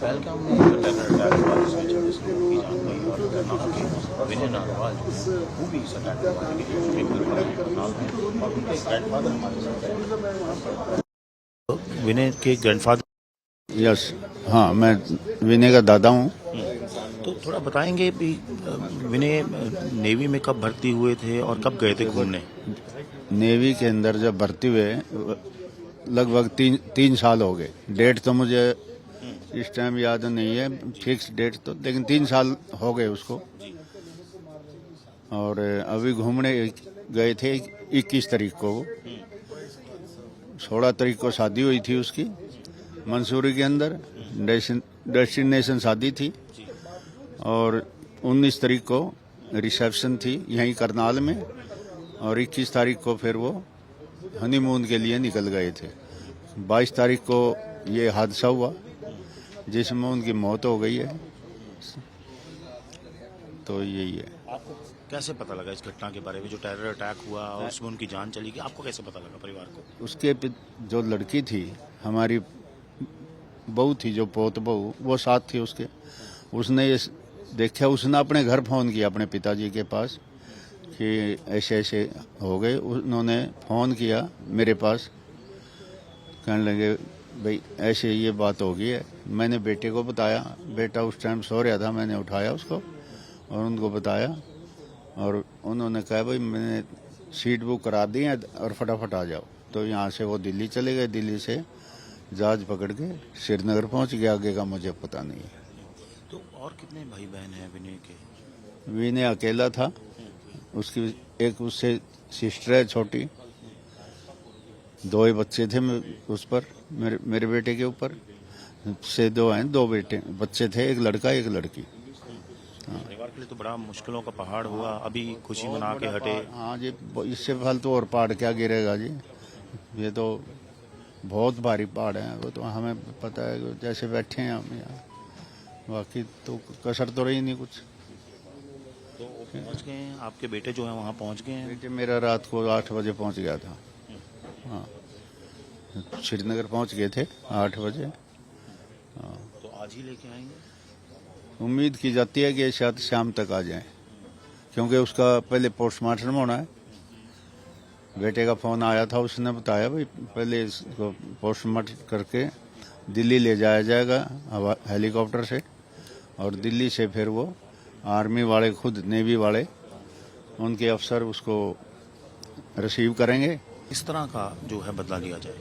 पहलगाम में जो terror attack हुआ जिसमें 26 लोगों की जान गई और कर्नाटक के विनय नागरवाल जो है वो भी इस अटैक में मारे गए उनके परिवार के नाम है और उनके ग्रैंडफादर हमारे साथ हैं। विनय के ग्रैंडफादर। यस, हाँ, मैं विनय का दादा हूँ। तो थोड़ा बताएंगे भी विनय नेवी में कब भर्ती हुए थे और कब गए थे घूमने? नेवी के अंदर जब भर्ती हुए लगभग तीन साल हो गए। डेट तो मुझे इस टाइम याद नहीं है फिक्स डेट तो, लेकिन 3 साल हो गए उसको। और अभी घूमने गए थे 21 तारीख को। 16 तारीख को शादी हुई थी उसकी मंसूरी के अंदर, डेस्टिनेशन शादी थी। और 19 तारीख को रिसेप्शन थी यहीं करनाल में। और 21 तारीख को फिर वो हनीमून के लिए निकल गए थे। 22 तारीख को ये हादसा हुआ जिसमें उनकी मौत हो गई है। तो यही है। आपको कैसे पता लगा इस घटना के बारे में, जो टेरर अटैक हुआ और उसमें उनकी जान चली गई? आपको कैसे पता लगा परिवार को? उसके जो लड़की थी, हमारी बहू थी, जो पोत बहू, वो साथ थी उसके। उसने ये देखा, उसने अपने घर फोन किया अपने पिताजी के पास कि ऐसे ऐसे हो गए। उन्होंने फ़ोन किया मेरे पास, कहने लगे भाई ऐसे ये बात हो गई है। मैंने बेटे को बताया, बेटा उस टाइम सो रहा था, मैंने उठाया उसको और उनको बताया। और उन्होंने कहा भाई मैंने सीट बुक करा दी है और फटाफट आ जाओ। तो यहाँ से वो दिल्ली चले गए। दिल्ली से जहाज पकड़ के श्रीनगर पहुँच गया। आगे का मुझे पता नहीं है। तो और कितने भाई बहन हैं विनय के? विनय अकेला था। उसकी एक उससे सिस्टर है छोटी। 2 ही बच्चे थे उस पर, मेरे बेटे के ऊपर से 2 हैं, 2 बच्चे थे, एक लड़का एक लड़की। परिवार के लिए तो बड़ा मुश्किलों का पहाड़ हुआ। अभी खुशी मना के हटे। हाँ जी, इससे फालतू और पहाड़ क्या गिरेगा जी। ये तो बहुत भारी पहाड़ है। वो तो हमें पता है, जैसे बैठे हैं हम यहाँ, बाकी तो कसर तो रही नहीं कुछ। तो पहुंच गए हैं आपके बेटे जो है वहाँ पहुंच गए हैं? बेटे मेरा रात को 8 बजे पहुंच गया था। हाँ, श्रीनगर पहुंच गए थे 8 बजे। हाँ, तो आज ही लेके आएंगे? उम्मीद की जाती है कि शायद शाम तक आ जाए, क्योंकि उसका पहले पोस्टमार्टम होना है। बेटे का फोन आया था, उसने बताया भाई पहले इसको पोस्टमार्टम करके दिल्ली ले जाया जाएगा हेलीकॉप्टर से। और दिल्ली से फिर वो आर्मी वाले, खुद नेवी वाले, उनके अफसर उसको रिसीव करेंगे। इस तरह का जो है बदला लिया जाए,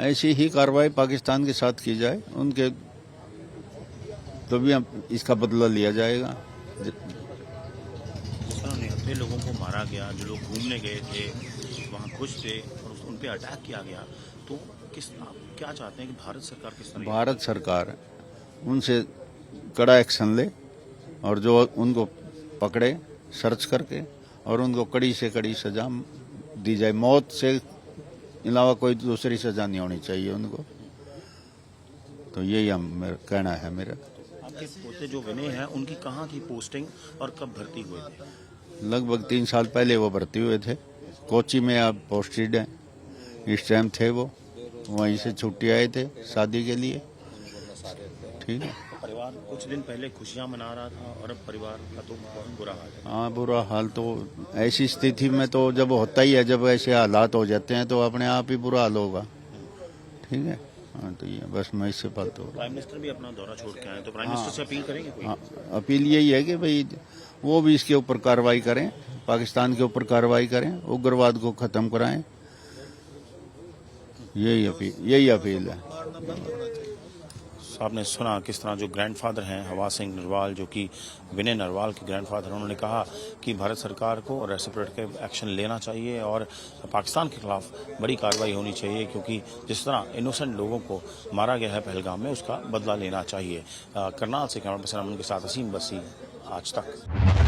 ऐसी ही कार्रवाई पाकिस्तान के साथ की जाए उनके, तो भी इसका बदला लिया जाएगा। उन्होंने अपने लोगों को मारा गया, जो लोग घूमने गए थे वहाँ खुश थे और उन पे अटैक किया गया। तो आप क्या चाहते हैं कि भारत सरकार किस तरह? भारत सरकार उनसे कड़ा एक्शन ले और जो उनको पकड़े सर्च करके, और उनको कड़ी से कड़ी सजा दी जाए। मौत से अलावा कोई दूसरी सजा नहीं होनी चाहिए उनको। तो यही कहना है मेरा। आपके पोते जो विनय हैं उनकी कहाँ थी पोस्टिंग और कब भर्ती हुए थे? लगभग 3 साल पहले वो भर्ती हुए थे। कोची में आप पोस्टेड हैं। इस टाइम थे वो वहीं से छुट्टी आए थे शादी के लिए। ठीक है। परिवार कुछ दिन पहले खुशियां मना रहा था और अब परिवार का तो बहुत बुरा हाल है। हाँ, बुरा हाल तो ऐसी स्थिति में तो जब होता ही है, जब ऐसे हालात हो जाते हैं तो अपने आप ही बुरा हाल होगा। ठीक है। हाँ, तो ये बस मैं इससे फालतू। प्राइम मिनिस्टर भी अपना दौरा छोड़ के आए, तो प्राइम मिनिस्टर से अपील करेंगे कोई? हाँ, अपील यही है कि भाई वो भी इसके ऊपर कार्रवाई करें, पाकिस्तान के ऊपर कार्रवाई करें, उग्रवाद को खत्म कराएं। यही अपील है। आपने सुना किस तरह जो ग्रैंडफादर हैं हवा सिंह नरवाल, जो कि विनय नरवाल के ग्रैंडफादर, उन्होंने कहा कि भारत सरकार को रेसिप्रोकेटिव एक्शन लेना चाहिए और पाकिस्तान के खिलाफ बड़ी कार्रवाई होनी चाहिए, क्योंकि जिस तरह इनोसेंट लोगों को मारा गया है पहलगाम में, उसका बदला लेना चाहिए। करनाल से कैमरा पर्सन अमन के साथ असीम बसी, आज तक।